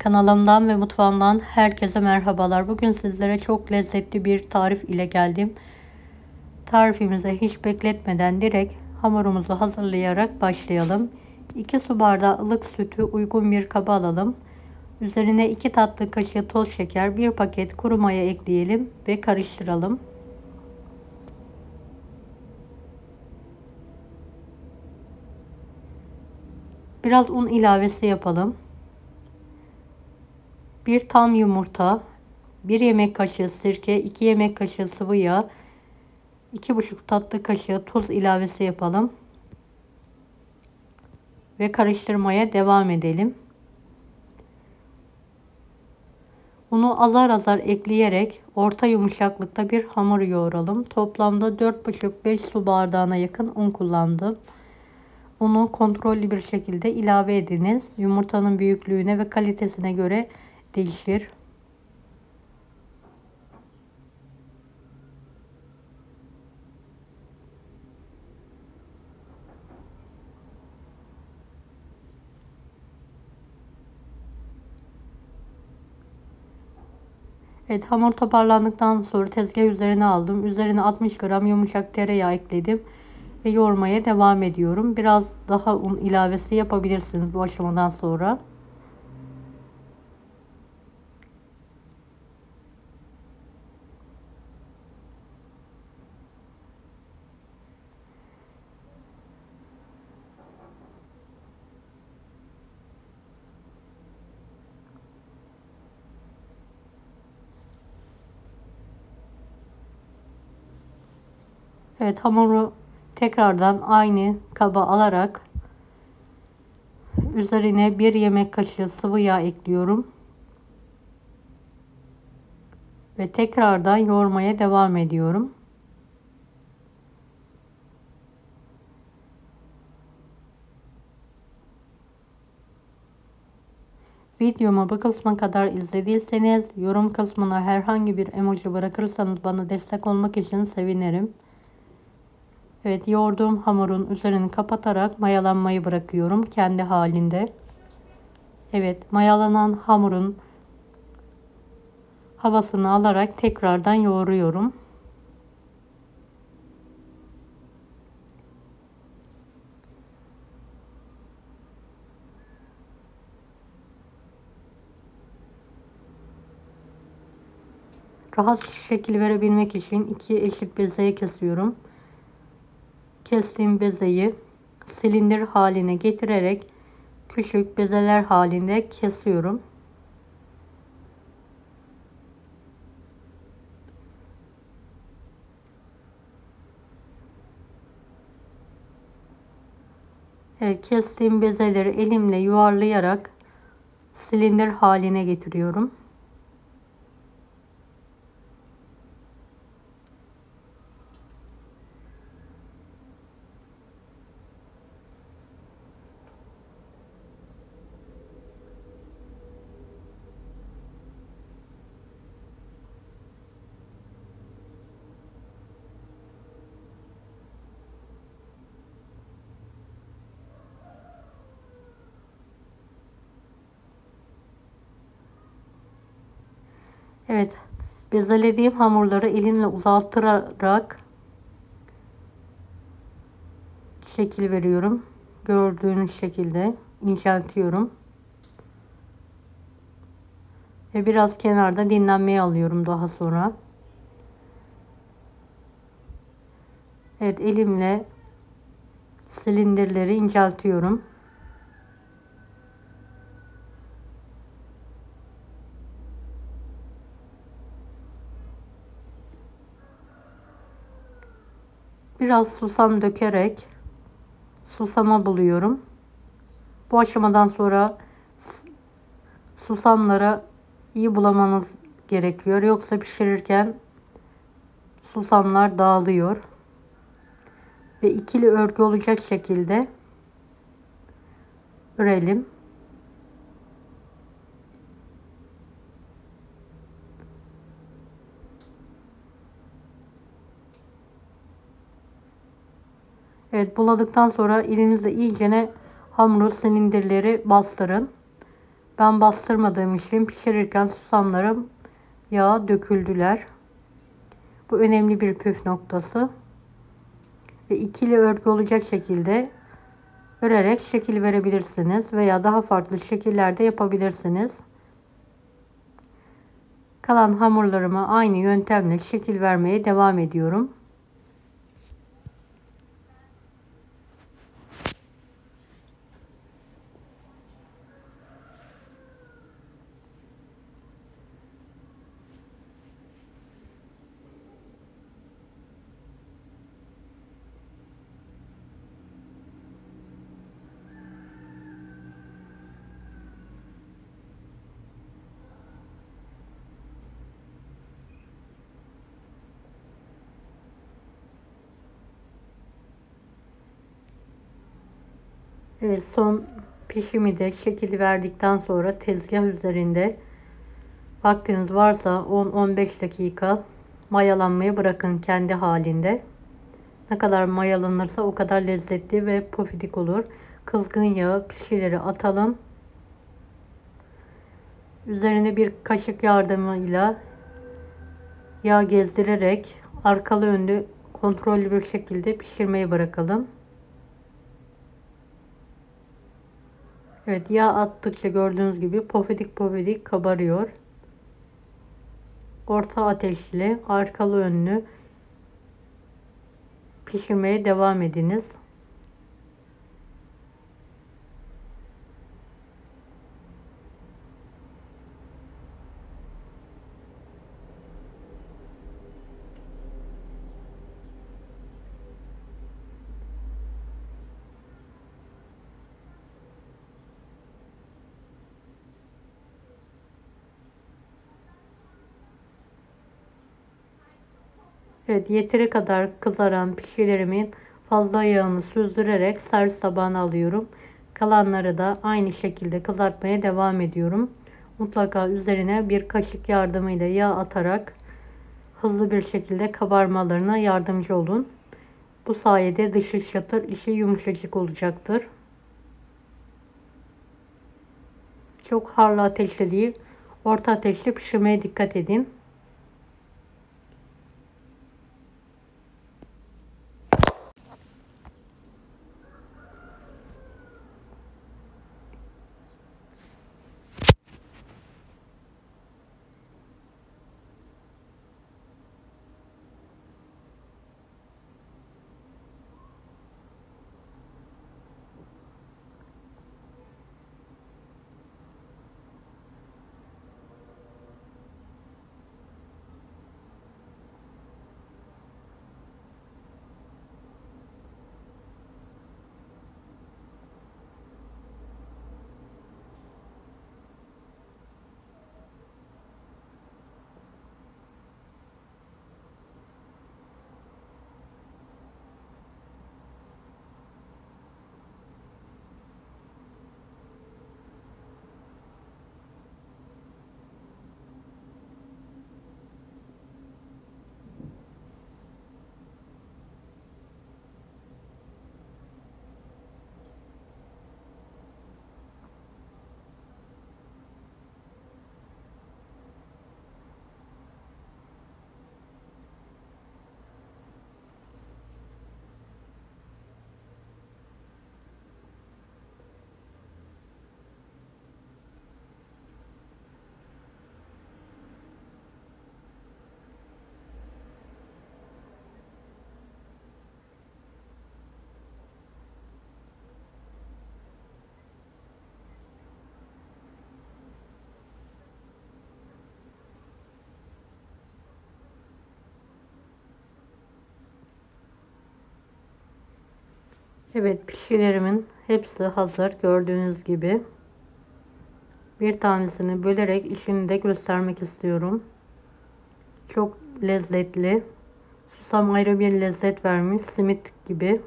Kanalımdan ve mutfağımdan herkese merhabalar. Bugün sizlere çok lezzetli bir tarif ile geldim. Tarifimize hiç bekletmeden direkt hamurumuzu hazırlayarak başlayalım. 2 su bardağı ılık sütü uygun bir kaba alalım. Üzerine 2 tatlı kaşığı toz şeker, 1 paket kuru maya ekleyelim ve karıştıralım. Biraz un ilavesi yapalım. 1 tam yumurta, 1 yemek kaşığı sirke, 2 yemek kaşığı sıvı yağ, 2,5 tatlı kaşığı tuz ilavesi yapalım. Ve karıştırmaya devam edelim. Unu azar azar ekleyerek orta yumuşaklıkta bir hamur yoğuralım. Toplamda 4,5-5 su bardağına yakın un kullandım. Unu kontrollü bir şekilde ilave ediniz. Yumurtanın büyüklüğüne ve kalitesine göre değişir. Evet, hamur toparlandıktan sonra tezgah üzerine aldım. Üzerine 60 gram yumuşak tereyağı ekledim ve yoğurmaya devam ediyorum. Biraz daha un ilavesi yapabilirsiniz bu aşamadan sonra. Evet, hamuru tekrardan aynı kaba alarak üzerine 1 yemek kaşığı sıvı yağ ekliyorum. Ve tekrardan yoğurmaya devam ediyorum. Videomu bu kısma kadar izlediyseniz yorum kısmına herhangi bir emoji bırakırsanız bana destek olmak için sevinirim. Evet, yoğurduğum hamurun üzerini kapatarak mayalanmayı bırakıyorum kendi halinde. Evet, mayalanan hamurun havasını alarak tekrardan yoğuruyorum. Rahat şekil verebilmek için 2 eşit bezeye kesiyorum. Kestiğim bezeyi silindir haline getirerek küçük bezeler halinde kesiyorum. Evet, kestiğim bezeleri elimle yuvarlayarak silindir haline getiriyorum. Evet, bezelediğim hamurları elimle uzattırarak şekil veriyorum. Gördüğünüz şekilde inceltiyorum. Ve biraz kenarda dinlenmeye alıyorum daha sonra. Evet, elimle silindirleri inceltiyorum. Biraz susam dökerek susama buluyorum. Bu aşamadan sonra susamlara iyi bulamanız gerekiyor. Yoksa pişirirken susamlar dağılıyor. Ve ikili örgü olacak şekilde örelim. Evet, buladıktan sonra elinizle iyicene hamuru silindirleri bastırın. Ben bastırmadığım için pişirirken susamlarım yağa döküldüler. Bu önemli bir püf noktası. Ve ikili örgü olacak şekilde örerek şekil verebilirsiniz veya daha farklı şekillerde yapabilirsiniz. Kalan hamurlarıma aynı yöntemle şekil vermeye devam ediyorum. Evet, son pişimi de şekil verdikten sonra tezgah üzerinde vaktiniz varsa 10-15 dakika mayalanmaya bırakın kendi halinde. Ne kadar mayalanırsa o kadar lezzetli ve pofidik olur. Kızgın yağı pişileri atalım. Üzerine bir kaşık yardımıyla yağ gezdirerek arkalı önlü kontrollü bir şekilde pişirmeye bırakalım. Evet, yağ attıkça gördüğünüz gibi pofidik pofidik kabarıyor. Orta ateşle arkalı önlü pişirmeye devam ediniz. Evet, yeteri kadar kızaran pişilerimin fazla yağını süzdürerek servis tabağına alıyorum. Kalanları da aynı şekilde kızartmaya devam ediyorum. Mutlaka üzerine bir kaşık yardımıyla yağ atarak hızlı bir şekilde kabarmalarına yardımcı olun. Bu sayede dışı çatır, içi yumuşacık olacaktır. Çok harlı ateşte değil, orta ateşte pişirmeye dikkat edin. Evet, pişilerimin hepsi hazır gördüğünüz gibi. Bir tanesini bölerek işini de göstermek istiyorum. Çok lezzetli. Susam ayrı bir lezzet vermiş. Simit gibi.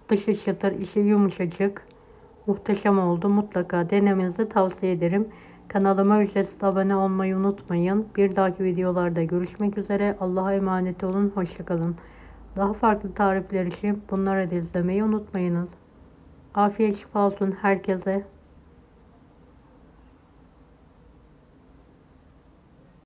Dışı çıtır, içi yumuşacık. Muhteşem oldu. Mutlaka denemenizi tavsiye ederim. Kanalıma ücretsiz abone olmayı unutmayın. Bir dahaki videolarda görüşmek üzere. Allah'a emanet olun. Hoşçakalın. Daha farklı tarifler için bunları da izlemeyi unutmayınız. Afiyet şifa olsun herkese.